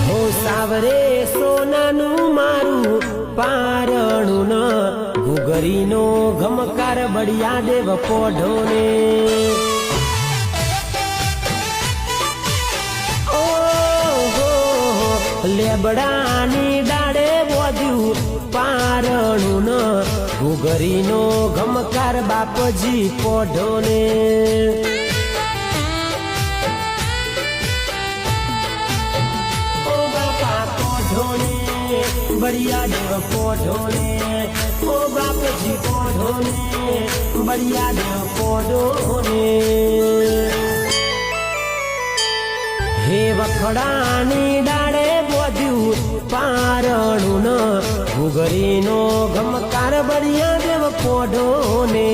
हो सावरे सोनाનું મારું પારણું ન ઘુઘરીનો ગમકાર બળિયા દેવ પોઢોને લેબડાની ડાળે વધ્યું પારણું ન ઘુઘરીનો ગમકાર બાપજી પોઢોને बढ़िया देव पोढ़ोने ओ बाप जी पोढ़ोने बढ़िया देव पोढ़ोने हे वखड़ानी डाड़े बोध्यू पारणुं न घुघरीनो गमकार बढ़िया देव पोढ़ोने